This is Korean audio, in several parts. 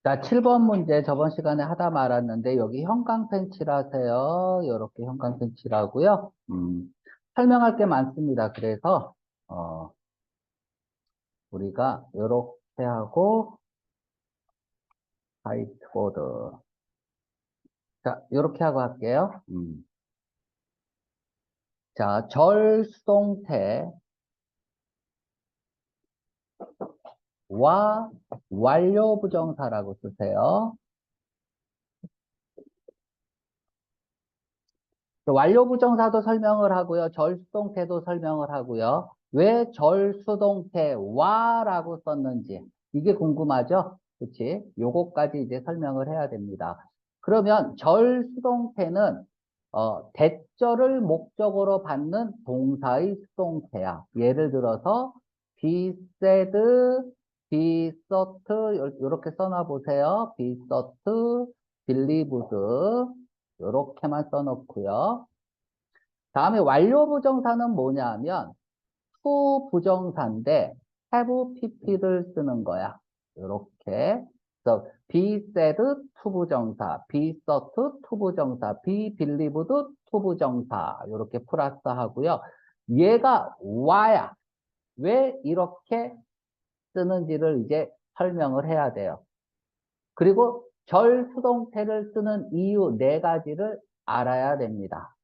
자, 7번 문제 저번 시간에 하다 말았는데 여기 형광펜칠하세요. 이렇게 형광펜칠하고요. 설명할 게 많습니다. 그래서 우리가 이렇게 하고 화이트보드. 자, 이렇게 하고 할게요. 자, 절수동태와 완료부정사라고 쓰세요. 완료부정사도 설명을 하고요. 절수동태도 설명을 하고요. 왜 절수동태와라고 썼는지 이게 궁금하죠? 그치? 요거까지 이제 설명을 해야 됩니다. 그러면 절수동태는 대절을 목적으로 받는 동사의 수동태야. 예를 들어서 be said, be thought 이렇게 써놔 보세요. be thought, believed 요렇게만 써놓고요. 다음에 완료 부정사는 뭐냐면 to 부정사인데 have pp를 쓰는 거야. 요렇게. 그래서 be said to 부정사, be thought to 부정사, be believed to 부정사 요렇게 플러스 하고요. 얘가 why야. 왜 이렇게 쓰는지를 이제 설명을 해야 돼요. 그리고 절수동태를 쓰는 이유 네 가지를 알아야 됩니다.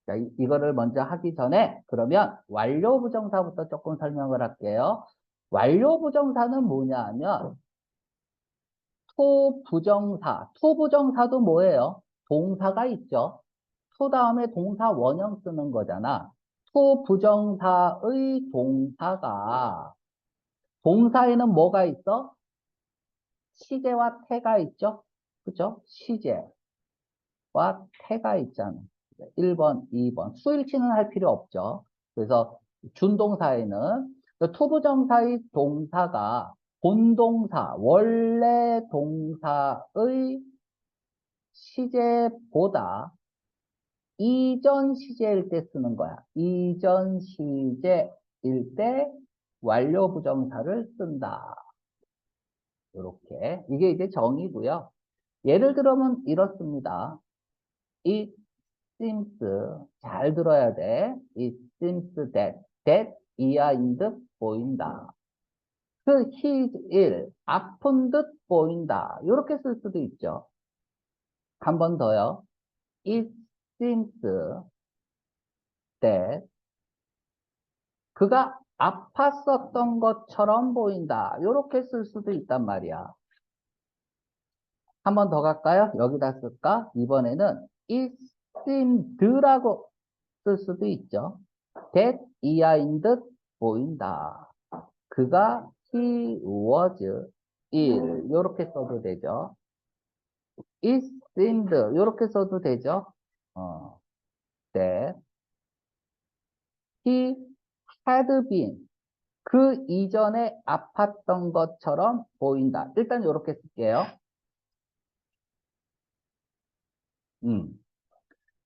자, 이거를 먼저 하기 전에 그러면 완료부정사부터 조금 설명을 할게요. 완료부정사는 뭐냐 하면 투부정사, 투부정사도 뭐예요? 동사가 있죠. 투 다음에 동사 원형 쓰는 거잖아. 투부정사의 동사가 동사에는 뭐가 있어? 시제와 태가 있죠? 그죠? 시제와 태가 있잖아. 1번, 2번. 수일치는 할 필요 없죠. 그래서 준동사에는 투부정사의 동사가 본동사, 원래 동사의 시제보다 이전 시제일 때 쓰는 거야. 이전 시제일 때 완료 부정사를 쓴다. 이렇게. 이게 이제 정의고요. 예를 들면 이렇습니다. It seems 잘 들어야 돼. It seems that 이하인 듯 보인다. 그 his 일 아픈 듯 보인다. 이렇게 쓸 수도 있죠. 한 번 더요. It seems that 그가 아팠었던 것처럼 보인다. 이렇게 쓸 수도 있단 말이야. 한 번 더 갈까요? 여기다 쓸까? 이번에는 it seemed라고 쓸 수도 있죠. that 이하인 듯 보인다. 그가 he was ill 이렇게 써도 되죠. it seemed 이렇게 써도 되죠. that he had been 그 이전에 아팠던 것처럼 보인다. 일단 이렇게 쓸게요. 음.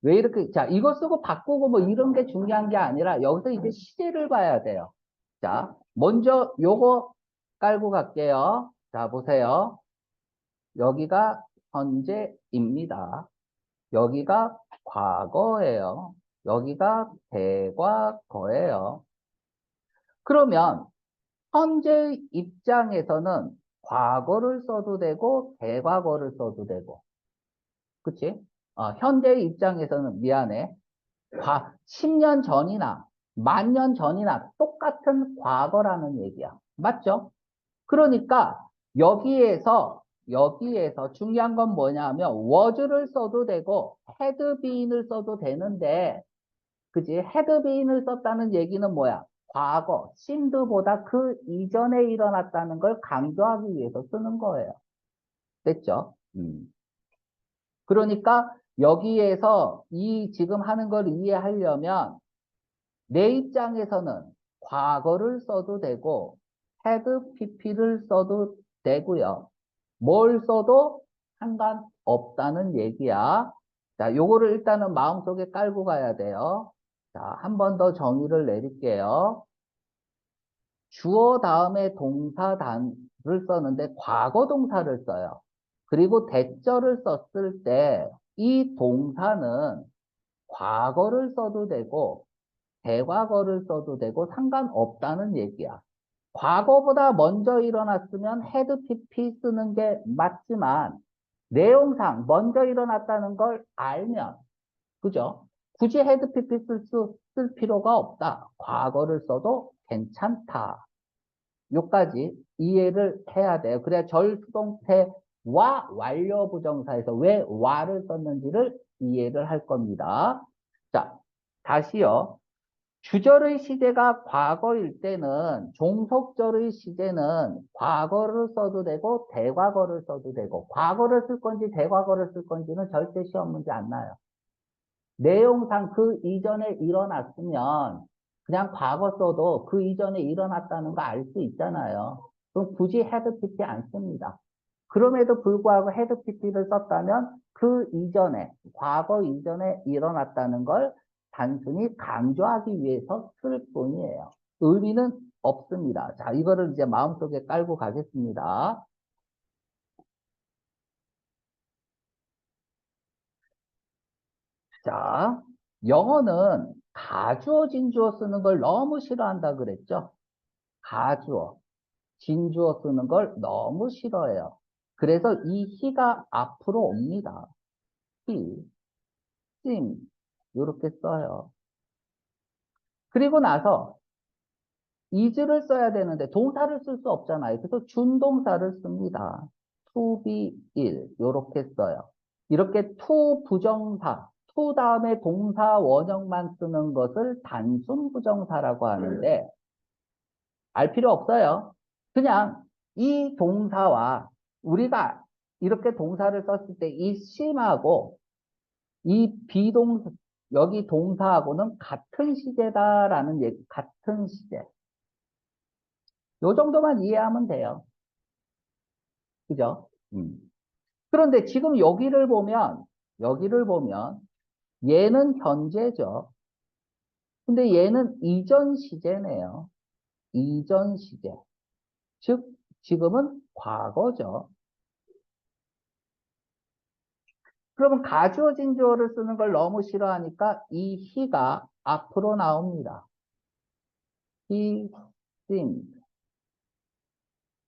왜 이렇게 자 이거 쓰고 바꾸고 뭐 이런 게 중요한 게 아니라 여기서 이제 시제를 봐야 돼요. 자 먼저 요거 깔고 갈게요. 자 보세요. 여기가 현재입니다. 여기가 과거예요. 여기가 대과거예요. 그러면 현재의 입장에서는 과거를 써도 되고 대과거를 써도 되고 그치? 현재의 입장에서는 미안해. 10년 전이나 만 년 전이나 똑같은 과거라는 얘기야. 맞죠? 그러니까 여기에서 중요한 건 뭐냐면 was를 써도 되고 had been을 써도 되는데 그지? had been을 썼다는 얘기는 뭐야? 과거, seemed보다 그 이전에 일어났다는 걸 강조하기 위해서 쓰는 거예요. 됐죠? 그러니까 여기에서 이 지금 하는 걸 이해하려면 내 입장에서는 과거를 써도 되고 had pp를 써도 되고요. 뭘 써도 상관없다는 얘기야. 자, 요거를 일단은 마음속에 깔고 가야 돼요. 자, 한 번 더 정의를 내릴게요. 주어 다음에 동사단을 썼는데 과거 동사를 써요. 그리고 대절을 썼을 때 이 동사는 과거를 써도 되고 대과거를 써도 되고 상관없다는 얘기야. 과거보다 먼저 일어났으면 had pp 쓰는 게 맞지만 내용상 먼저 일어났다는 걸 알면 그죠? 굳이 had pp 쓸 필요가 없다. 과거를 써도 괜찮다. 요까지 이해를 해야 돼요. 그래야 절수동태와 완료부정사에서 왜 와를 썼는지를 이해를 할 겁니다. 자, 다시요. 주절의 시제가 과거일 때는 종속절의 시제는 과거를 써도 되고 대과거를 써도 되고 과거를 쓸 건지 대과거를 쓸 건지는 절대 시험 문제 안 나요. 내용상 그 이전에 일어났으면 그냥 과거 써도 그 이전에 일어났다는 거 알 수 있잖아요. 그럼 굳이 헤드 pt 안 씁니다. 그럼에도 불구하고 헤드 pt를 썼다면 그 이전에, 과거 이전에 일어났다는 걸 단순히 강조하기 위해서 쓸 뿐이에요. 의미는 없습니다. 자, 이거를 이제 마음속에 깔고 가겠습니다. 자, 영어는 가주어, 진주어 쓰는 걸 너무 싫어한다 그랬죠? 가주어, 진주어 쓰는 걸 너무 싫어해요. 그래서 이 히가 앞으로 옵니다. he, seem, 이렇게 써요. 그리고 나서 is를 써야 되는데 동사를 쓸 수 없잖아요. 그래서 준동사를 씁니다. to be, il, 이렇게 써요. 이렇게 to 부정사, to 다음에 동사 원형만 쓰는 것을 단순 부정사라고 하는데 알 필요 없어요. 그냥 이 동사와 우리가 이렇게 동사를 썼을 때 이 심하고 이 비동사, 여기 동사하고는 같은 시제다라는 얘기, 같은 시제. 요 정도만 이해하면 돼요. 그죠? 그런데 지금 여기를 보면 얘는 현재죠. 근데 얘는 이전 시제네요. 이전 시제. 즉, 지금은 과거죠. 그러면 가주어 진주어를 쓰는 걸 너무 싫어하니까 이 he가 앞으로 나옵니다. he, seemed,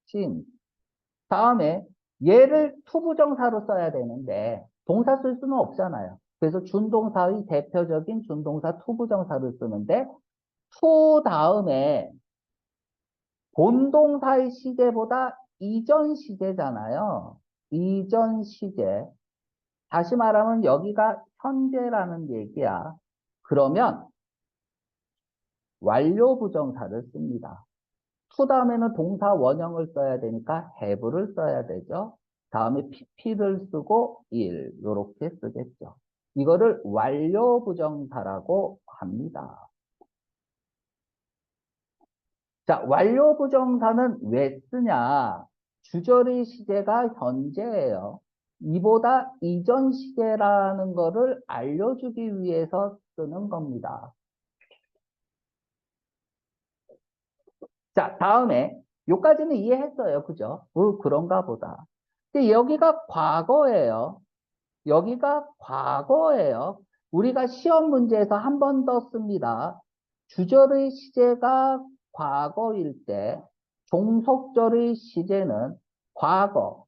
seemed. 다음에 얘를 투부정사로 써야 되는데 동사 쓸 수는 없잖아요. 그래서 준동사의 대표적인 준동사 투부정사를 쓰는데 to 다음에 본동사의 시제보다 이전 시제잖아요. 이전 시제. 다시 말하면 여기가 현재라는 얘기야. 그러면 완료 부정사를 씁니다. to 다음에는 동사 원형을 써야 되니까 have를 써야 되죠. 다음에 pp를 쓰고 will 이렇게 쓰겠죠. 이거를 완료 부정사라고 합니다. 자, 완료 부정사는 왜 쓰냐? 주절의 시제가 현재예요. 이보다 이전 시제라는 거를 알려주기 위해서 쓰는 겁니다. 자, 다음에 요까지는 이해했어요. 그죠? 그런가 보다. 근데 여기가 과거예요. 여기가 과거예요. 우리가 시험 문제에서 한 번 더 씁니다. 주절의 시제가 과거일 때 종속절의 시제는 과거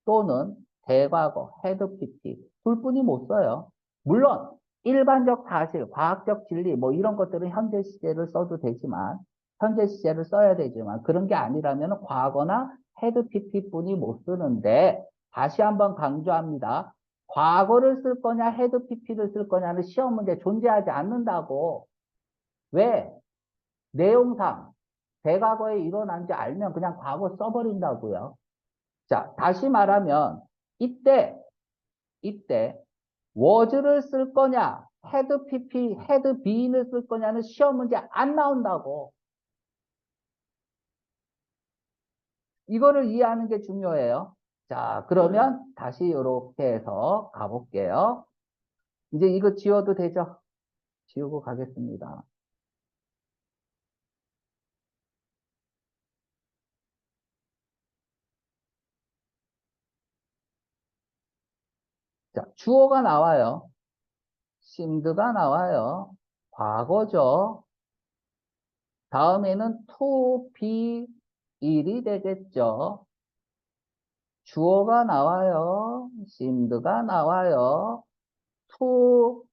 또는 대과거, had pp 둘뿐이 못 써요. 물론 일반적 사실, 과학적 진리 뭐 이런 것들은 현재 시제를 써도 되지만 현재 시제를 써야 되지만 그런 게 아니라면 과거나 had pp뿐이 못 쓰는데 다시 한번 강조합니다. 과거를 쓸 거냐 had pp를 쓸 거냐는 시험 문제 존재하지 않는다고. 왜? 내용상 대과거에 일어난지 알면 그냥 과거 써버린다고요. 자, 다시 말하면 이때 was를 쓸 거냐, had pp, had been을 쓸 거냐는 시험 문제 안 나온다고. 이거를 이해하는 게 중요해요. 자, 그러면 다시 이렇게 해서 가볼게요. 이제 이거 지워도 되죠? 지우고 가겠습니다. 자, 주어가 나와요. seemed가 나와요. 과거죠. 다음에는 to be 일이 되겠죠. 주어가 나와요. seemed가 나와요. to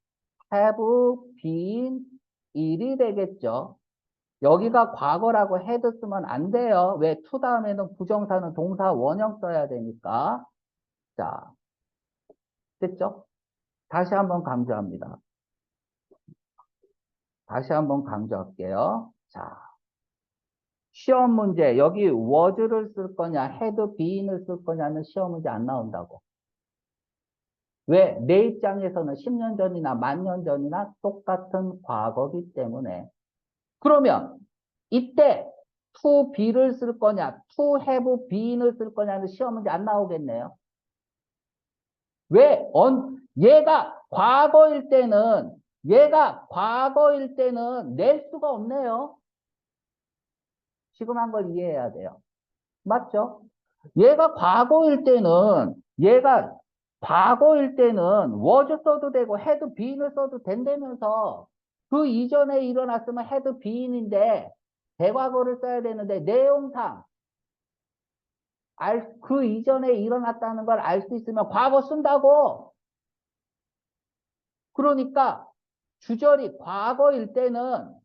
have been 일이 되겠죠. 여기가 과거라고 had 쓰면 안 돼요. 왜? to 다음에는 부정사는 동사 원형 써야 되니까. 자, 됐죠? 다시 한번 강조합니다. 다시 한번 강조할게요. 자, 시험 문제. 여기 was를 쓸 거냐, had been을 쓸 거냐는 시험 문제 안 나온다고. 왜? 내 입장에서는 10년 전이나 10,000년 전이나 똑같은 과거기 때문에. 그러면 이때 to be를 쓸 거냐, to have been을 쓸 거냐는 시험 문제 안 나오겠네요. 왜? 얘가 과거일 때는 낼 수가 없네요. 지금 한 걸 이해해야 돼요. 맞죠? 얘가 과거일 때는 was 써도 되고 had been을 써도 된다면서 그 이전에 일어났으면 had been인데 대과거를 써야 되는데 내용상 그 이전에 일어났다는 걸 알 수 있으면 과거 쓴다고. 그러니까 주절이 과거일 때는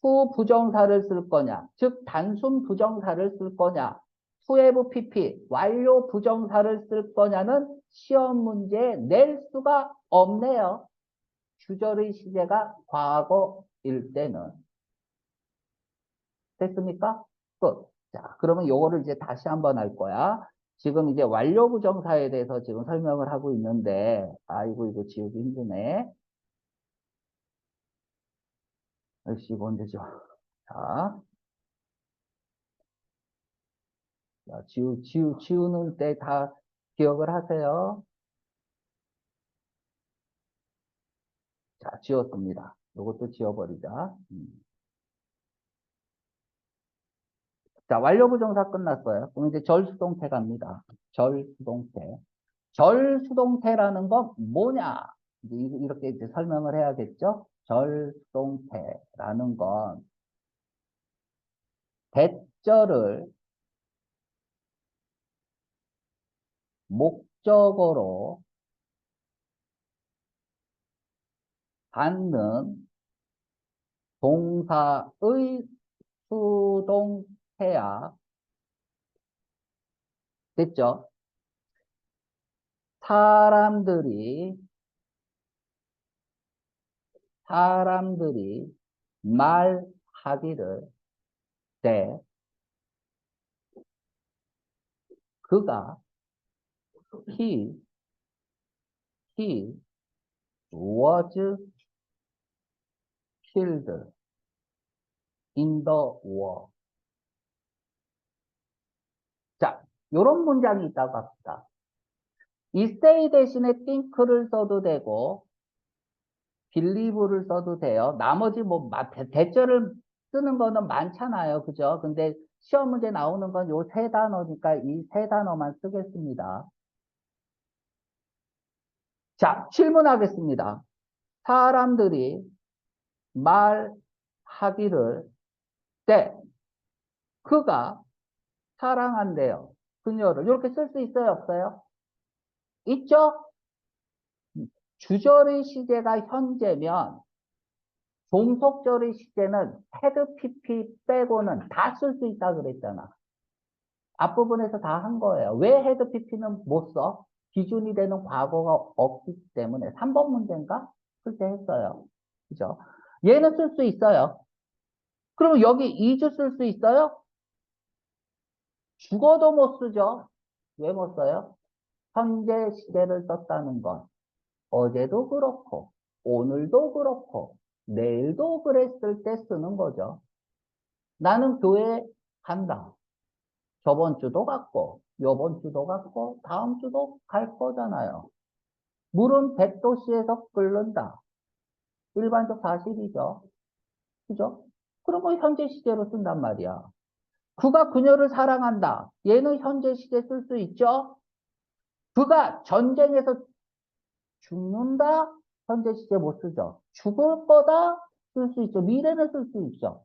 to 부정사를 쓸 거냐, 즉 단순 부정사를 쓸 거냐, to have pp 완료 부정사를 쓸 거냐는 시험 문제에 낼 수가 없네요. 주절의 시제가 과거일 때는. 됐습니까? 끝. 자, 그러면 요거를 이제 다시 한번 할 거야. 지금 이제 완료 부정사에 대해서 지금 설명을 하고 있는데, 아이고, 이거 지우기 힘드네. 역시 이거 언제죠? 자, 지우는 때 다 기억을 하세요. 자, 지웠습니다. 이것도 지워버리자. 자, 완료부정사 끝났어요. 그럼 이제 절수동태 갑니다. 절수동태. 절수동태라는 건 뭐냐? 이렇게 이제 설명을 해야겠죠? 절수동태라는 건 대절을 목적어로 받는 동사의 수동태야. 됐죠? 사람들이 말하기를 때 그가 he was killed in the war. 자, 요런 문장이 있다고 합시다. 이 say 대신에 think를 써도 되고 believe를 써도 돼요. 나머지 뭐 대절을 쓰는 거는 많잖아요. 그죠? 근데 시험 문제 나오는 건 요 세 단어니까 이 세 단어만 쓰겠습니다. 자, 질문하겠습니다. 사람들이 말하기를 때 그가 사랑한대요. 그녀를. 이렇게 쓸 수 있어요? 없어요? 있죠? 주절의 시제가 현재면 종속절의 시제는 had pp 빼고는 다 쓸 수 있다 그랬잖아. 앞부분에서 다 한 거예요. 왜 had pp는 못 써? 기준이 되는 과거가 없기 때문에. 3번 문제인가? 쓸 때 했어요. 그죠? 얘는 쓸 수 있어요. 그러면 여기 is 쓸 수 있어요? 죽어도 못 쓰죠. 왜 못 써요? 현재 시제를 썼다는 건 어제도 그렇고 오늘도 그렇고 내일도 그랬을 때 쓰는 거죠. 나는 교회 간다. 저번 주도 갔고 요번 주도 갔고 다음 주도 갈 거잖아요. 물은 100도씨에서 끓는다. 일반적 사실이죠. 그죠? 그런 거 현재 시제로 쓴단 말이야. 그가 그녀를 사랑한다. 얘는 현재 시제 쓸 수 있죠? 그가 전쟁에서 죽는다? 현재 시제 못 쓰죠. 죽을 거다? 쓸 수 있죠. 미래는 쓸 수 있죠.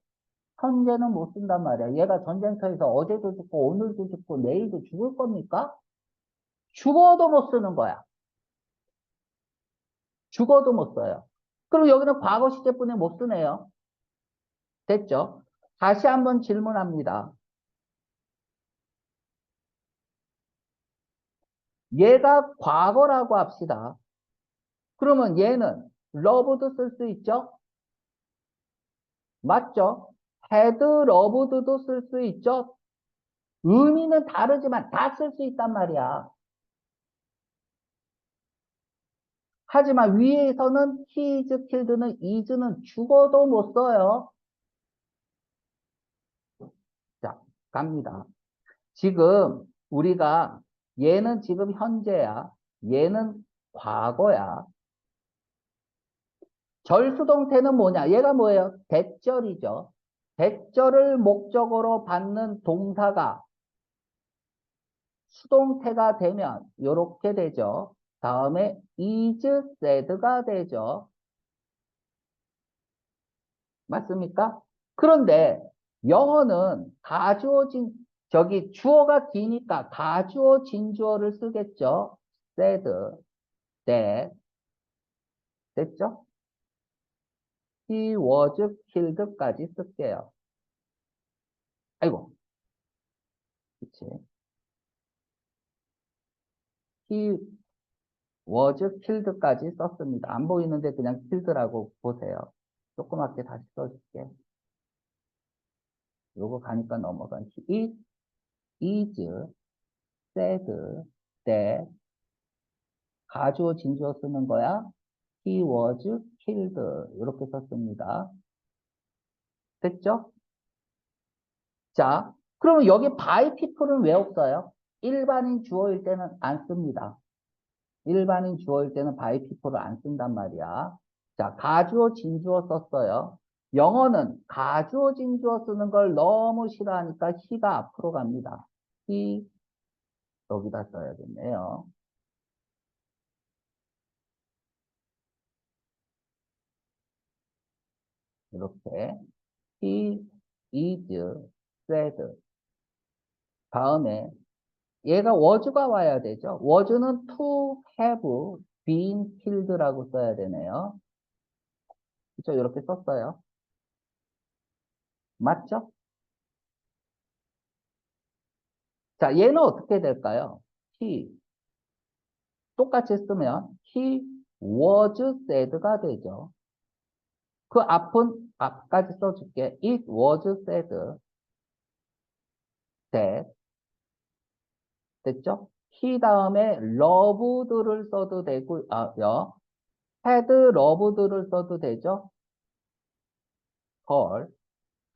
현재는 못 쓴단 말이야. 얘가 전쟁터에서 어제도 죽고 오늘도 죽고 내일도 죽을 겁니까? 죽어도 못 쓰는 거야. 죽어도 못 써요. 그럼 여기는 과거 시제뿐에 못 쓰네요. 됐죠? 다시 한번 질문합니다. 얘가 과거라고 합시다. 그러면 얘는 loved도 쓸 수 있죠? 맞죠? had loved도 쓸 수 있죠? 의미는 다르지만 다 쓸 수 있단 말이야. 하지만 위에서는 he is killed는 is는 죽어도 못 써요. 자, 갑니다. 지금 우리가 얘는 지금 현재야. 얘는 과거야. 절수동태는 뭐냐? 얘가 뭐예요? 대절이죠. 대절을 목적으로 받는 동사가 수동태가 되면 이렇게 되죠. 다음에 is said가 되죠. 맞습니까? 그런데 영어는 가주어진 저기 주어가 기니까 가주어진 주어를 쓰겠죠. said, that 됐죠? He was killed까지 쓸게요. 아이고, 그치. He was killed까지 썼습니다. 안 보이는데 그냥 killed라고 보세요. 조그맣게 다시 써줄게. 요거 가니까 넘어간. It is said that 가주어 진주어 쓰는 거야. He was killed. 이렇게 썼습니다. 됐죠? 자, 그러면 여기 by people은 왜 없어요? 일반인 주어일 때는 안 씁니다. 일반인 주어일 때는 by people을 안 쓴단 말이야. 자, 가주어 진주어 썼어요. 영어는 가주어 진주어 쓰는 걸 너무 싫어하니까 he가 앞으로 갑니다. he 여기다 써야겠네요. 이렇게 he is said 다음에 얘가 was가 와야 되죠. was는 to have been killed라고 써야 되네요. 그렇죠? 이렇게 썼어요. 맞죠? 자, 얘는 어떻게 될까요? he 똑같이 쓰면 he was said가 되죠. 그 앞은 앞까지 써줄게. It was said that 됐죠? he 다음에 loved를 써도 되고요. had loved를 써도 되죠? her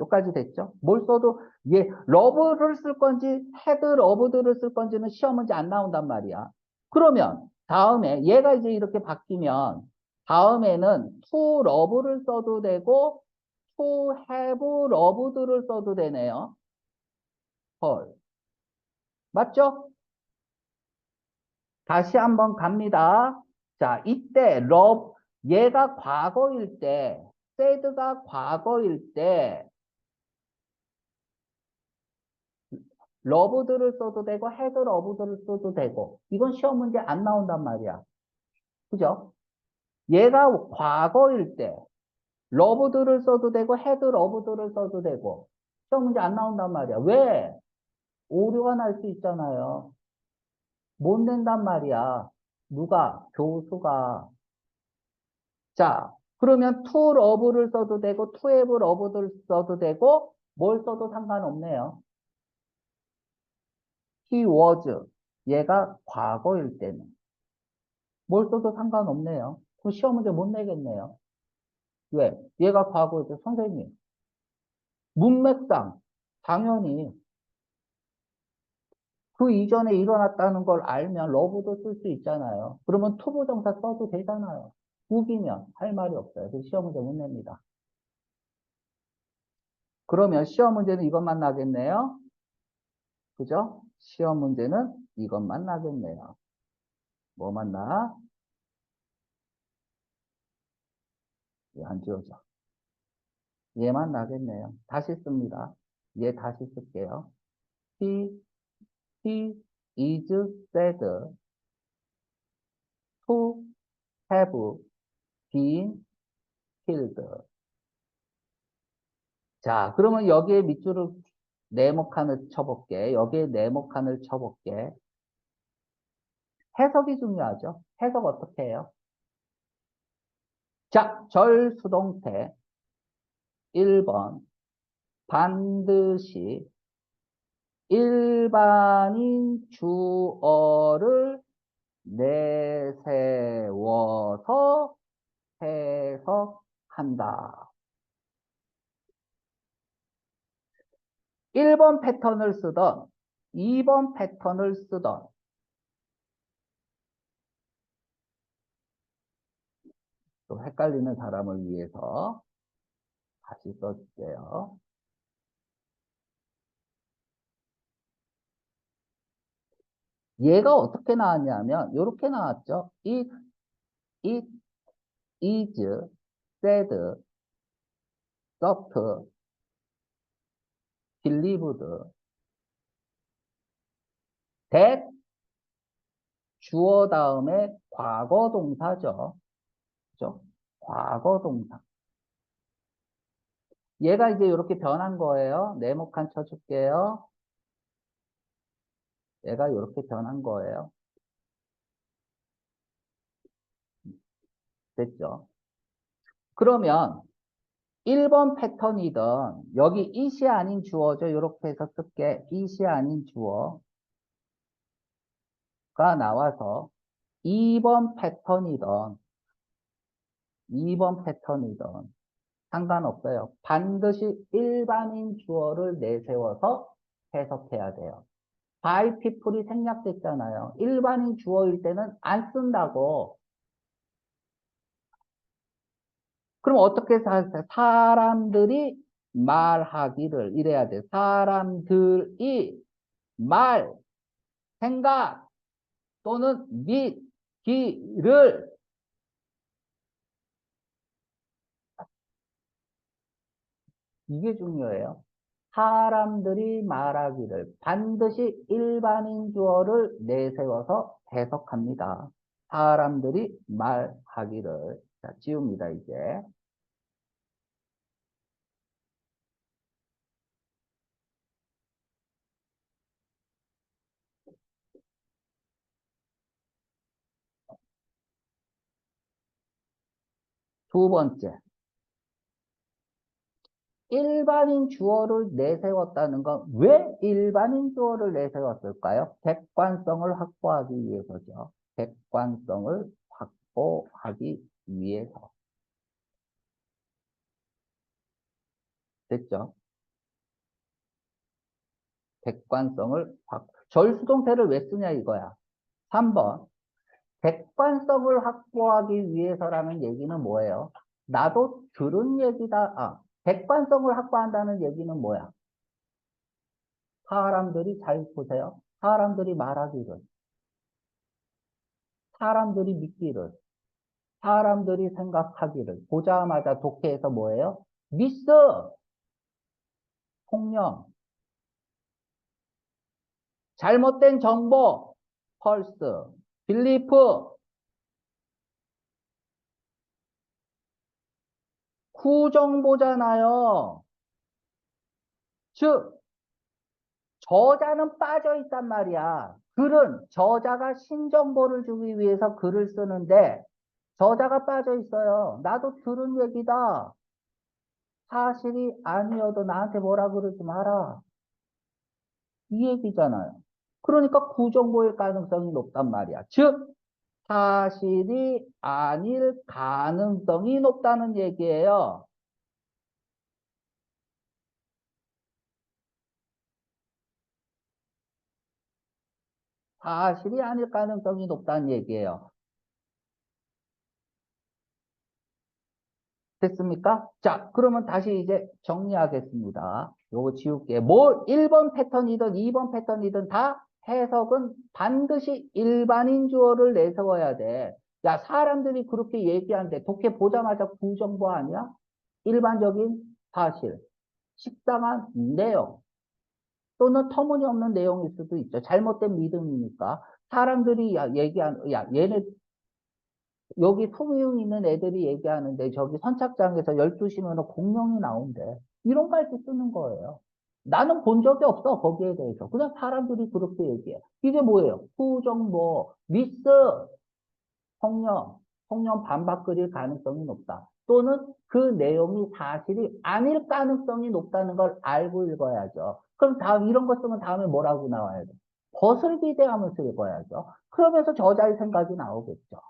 여기까지 됐죠? 뭘 써도 얘 love를 쓸 건지 had loved를 쓸 건지는 시험 문제 안 나온단 말이야. 그러면 다음에 얘가 이제 이렇게 바뀌면 다음에는 to love를 써도 되고 to have loved를 써도 되네요. her 맞죠? 다시 한번 갑니다. 자, 이때 love 얘가 과거일 때 said가 과거일 때 러브들을 써도 되고 헤드 러브들을 써도 되고 이건 시험 문제 안 나온단 말이야. 그죠? 얘가 과거일 때 러브들을 써도 되고 헤드 러브들을 써도 되고 시험 문제 안 나온단 말이야. 왜? 오류가 날 수 있잖아요. 못 낸단 말이야. 누가? 교수가. 자, 그러면 to love를 써도 되고 to have love를 써도 되고 뭘 써도 상관없네요. He was 얘가 과거일 때는 뭘 써도 상관없네요. 그 시험 문제 못 내겠네요. 왜? 얘가 과거일 때 선생님 문맥상 당연히 그 이전에 일어났다는 걸 알면 러브도 쓸 수 있잖아요. 그러면 투부정사 써도 되잖아요. 우기면 할 말이 없어요. 그래서 시험 문제 못 냅니다. 그러면 시험 문제는 이것만 나겠네요. 그죠? 시험 문제는 이것만 나겠네요. 뭐만 나? 왜 안 지워져? 얘만 나겠네요. 다시 씁니다. 얘 다시 쓸게요. He is said to have been killed. 자, 그러면 여기에 밑줄을 네모칸을 쳐볼게. 여기에 네모칸을 쳐볼게. 해석이 중요하죠. 해석 어떻게 해요? 자, 절수동태 1번 반드시 일반인 주어를 내세워서 해석한다. 1번 패턴을 쓰던 2번 패턴을 쓰던 또 헷갈리는 사람을 위해서 다시 써줄게요. 얘가 어떻게 나왔냐면 이렇게 나왔죠. It is said, thought, believed that 주어 다음에 과거 동사죠. 그죠? 과거 동사. 얘가 이제 이렇게 변한 거예요. 네모칸 쳐줄게요. 얘가 이렇게 변한 거예요. 됐죠? 그러면 1번 패턴이든 여기 it이 아닌 주어죠. 이렇게 해서 쓸게. it이 아닌 주어가 나와서 2번 패턴이든 상관없어요. 반드시 일반인 주어를 내세워서 해석해야 돼요. by people이 생략됐잖아요. 일반인 주어일 때는 안 쓴다고. 그럼 어떻게 사람들이 말하기를 이래야 돼. 사람들이 말, 생각 또는 믿기를 이게 중요해요. 사람들이 말하기를 반드시 일반인 주어를 내세워서 해석합니다. 사람들이 말하기를. 자, 지웁니다, 이제. 두 번째. 일반인 주어를 내세웠다는 건 왜 일반인 주어를 내세웠을까요? 객관성을 확보하기 위해서죠. 객관성을 확보하기 위해서. 됐죠? 객관성을 절수동태를 왜 쓰냐 이거야. 3번. 객관성을 확보하기 위해서라는 얘기는 뭐예요? 나도 들은 얘기다. 객관성을 확보한다는 얘기는 뭐야? 사람들이 잘 보세요. 사람들이 말하기를, 사람들이 믿기를, 사람들이 생각하기를 보자마자 독해에서 뭐예요? 미스, 통념, 잘못된 정보, 펄스, 빌리프, 후정보잖아요. 즉, 저자는 빠져 있단 말이야. 글은 저자가 신정보를 주기 위해서 글을 쓰는데 저자가 빠져 있어요. 나도 들은 얘기다. 사실이 아니어도 나한테 뭐라 그러지 마라. 이 얘기잖아요. 그러니까 부정보일 가능성이 높단 말이야. 즉, 사실이 아닐 가능성이 높다는 얘기예요. 사실이 아닐 가능성이 높다는 얘기예요. 됐습니까? 자, 그러면 다시 이제 정리하겠습니다. 요거 지울게. 뭐 1번 패턴이든 2번 패턴이든 다 해석은 반드시 일반인 주어를 내세워야 돼. 야, 사람들이 그렇게 얘기하는데 독해 보자마자 부정보 아니야? 일반적인 사실, 식상한 내용 또는 터무니없는 내용일 수도 있죠. 잘못된 믿음이니까. 사람들이 야, 얘네 여기 품위응 있는 애들이 얘기하는데 저기 선착장에서 12시면 공룡이 나온대. 이런 말도 쓰는 거예요. 나는 본 적이 없어, 거기에 대해서. 그냥 사람들이 그렇게 얘기해. 이게 뭐예요? 후정보, 미스, 성령, 성령 반박거릴 가능성이 높다. 또는 그 내용이 사실이 아닐 가능성이 높다는 걸 알고 읽어야죠. 그럼 다음, 이런 거 쓰면 다음에 뭐라고 나와야 돼? 벗을 기대하면서 읽어야죠. 그러면서 저자의 생각이 나오겠죠.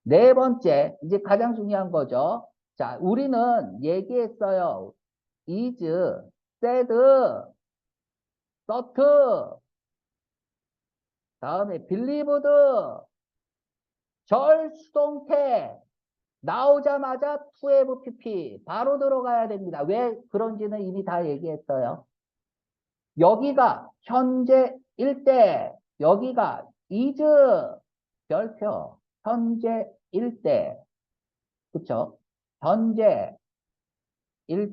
네 번째, 이제 가장 중요한 거죠. 자, 우리는 얘기했어요. is, said, thought, 다음에 believed, 절수동태, 나오자마자 to have pp, 바로 들어가야 됩니다. 왜 그런지는 이미 다 얘기했어요. 여기가 현재일 때, 여기가 is, 별표, 현재일 때, 그쵸? 현재일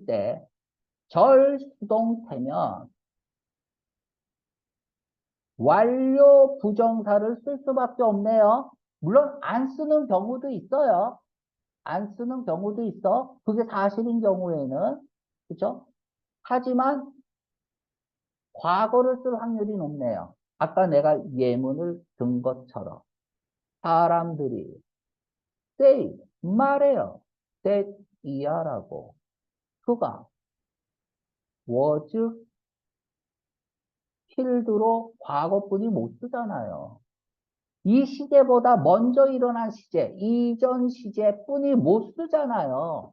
때, 절수동태면 완료 부정사를 쓸 수밖에 없네요. 물론 안 쓰는 경우도 있어요. 안 쓰는 경우도 있어. 그게 사실인 경우에는. 그죠? 하지만 과거를 쓸 확률이 높네요. 아까 내가 예문을 든 것처럼 사람들이 say 말해요. that 이하라고. 그가 was killed로 과거분이 못 쓰잖아요. 이 시제보다 먼저 일어난 시제, 이전 시제뿐이 못 쓰잖아요.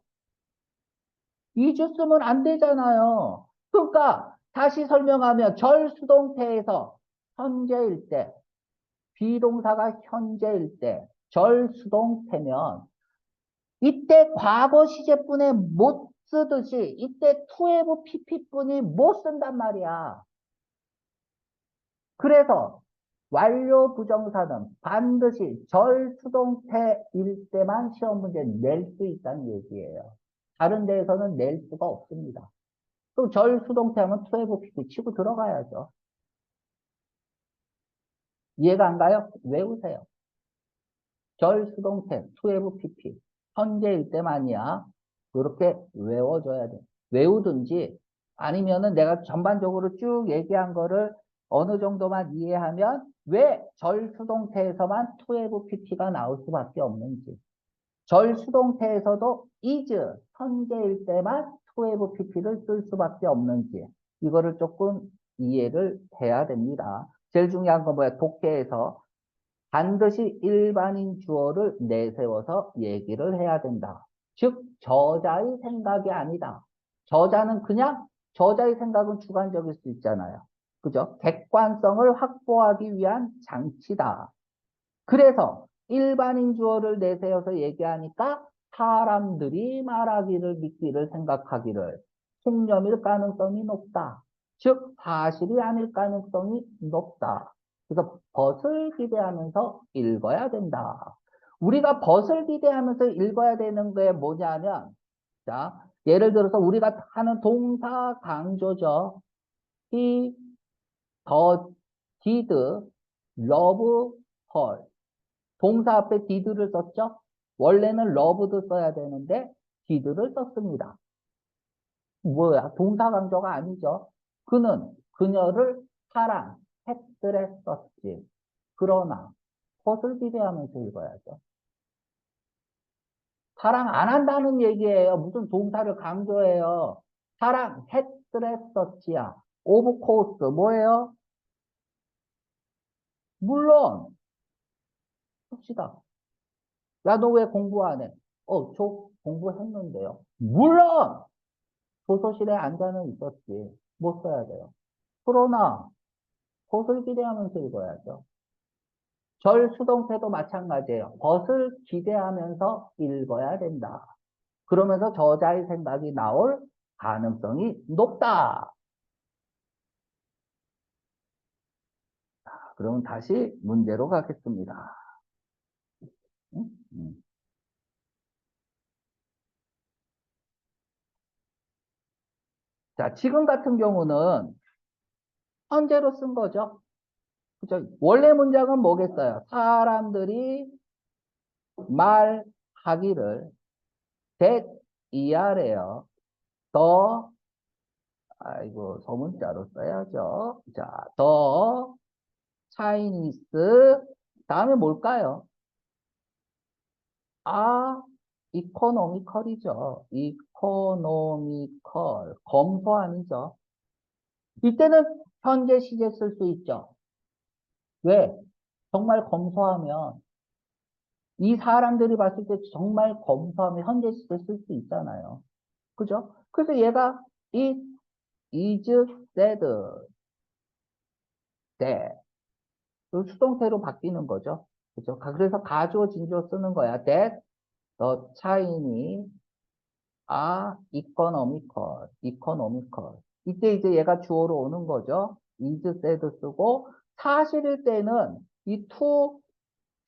이주 쓰면 안 되잖아요. 그러니까 다시 설명하면 절수동태에서 현재일 때, 비동사가 현재일 때, 절수동태면 이때 과거 시제뿐에 못 쓰듯이 이때 to have pp뿐이 못 쓴단 말이야. 그래서 완료 부정사는 반드시 절수동태일 때만 시험 문제 낼 수 있다는 얘기예요. 다른 데에서는 낼 수가 없습니다. 또 절수동태 하면 to have pp 치고 들어가야죠. 이해가 안 가요? 외우세요. 절수동태 to have pp 현재일 때만이야. 그렇게 외워줘야 돼. 외우든지 아니면은 내가 전반적으로 쭉 얘기한 거를 어느 정도만 이해하면 왜 절수동태에서만 to have pp가 나올 수밖에 없는지. 절수동태에서도 is 현재일 때만 to have pp를 쓸 수밖에 없는지 이거를 조금 이해를 해야 됩니다. 제일 중요한 건 뭐야? 독해에서 반드시 일반인 주어를 내세워서 얘기를 해야 된다. 즉 저자의 생각이 아니다. 저자는 그냥 저자의 생각은 주관적일 수 있잖아요. 그죠? 객관성을 확보하기 위한 장치다. 그래서 일반인 주어를 내세워서 얘기하니까 사람들이 말하기를 믿기를 생각하기를 속념일 가능성이 높다. 즉 사실이 아닐 가능성이 높다. 그래서 벗을 기대하면서 읽어야 된다. 우리가 벗을 기대하면서 읽어야 되는 게 뭐냐면 자 예를 들어서 우리가 하는 동사 강조죠. He, the, did, love, her. 동사 앞에 did를 썼죠? 원래는 love도 써야 되는데 did를 썼습니다. 뭐야? 동사 강조가 아니죠. 그는 그녀를 사랑했더랬었지. 그러나 것을 기대하면서 읽어야죠. 사랑 안 한다는 얘기예요. 무슨 동사를 강조해요. 사랑했더랬었지야. 오브 코스 뭐예요? 물론 봅시다. 야, 너 왜 공부 안 해? 저 공부했는데요. 물론 도서실에 앉아는 있었지. 못 써야 돼요. 그러나 벗을 기대하면서 읽어야죠. 절수동태도 마찬가지예요. 벗을 기대하면서 읽어야 된다. 그러면서 저자의 생각이 나올 가능성이 높다. 그럼 다시 문제로 가겠습니다. 응? 자, 지금 같은 경우는 현재로 쓴 거죠. 그죠? 원래 문장은 뭐겠어요? 사람들이 말하기를 that ER에요. 더, 아이고, 소문자로 써야죠. 자, 더 차이니스, 다음에 뭘까요? 아, 이코노미컬이죠. 이코노미컬. 검소 아니죠. 이때는 현재 시제 쓸 수 있죠. 왜? 정말 검소하면, 이 사람들이 봤을 때 정말 검소하면 현재 시제 쓸 수 있잖아요. 그죠? 그래서 얘가 it is said that 그 수동태로 바뀌는 거죠. 그죠? 그래서 가주어 진주어 쓰는 거야. that the Chinese are economical, economical. 이때 이제 얘가 주어로 오는 거죠. is said 쓰고 사실일 때는 이 to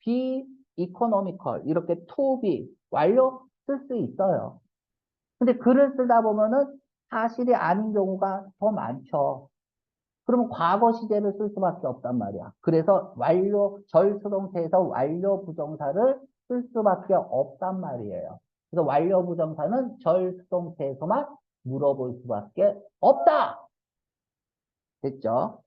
be economical 이렇게 to be 완료 쓸 수 있어요. 근데 글을 쓰다 보면은 사실이 아닌 경우가 더 많죠. 그러면 과거 시제를 쓸 수밖에 없단 말이야. 그래서 완료, 절수동태에서 완료 부정사를 쓸 수밖에 없단 말이에요. 그래서 완료 부정사는 절수동태에서만 물어볼 수밖에 없다! 됐죠?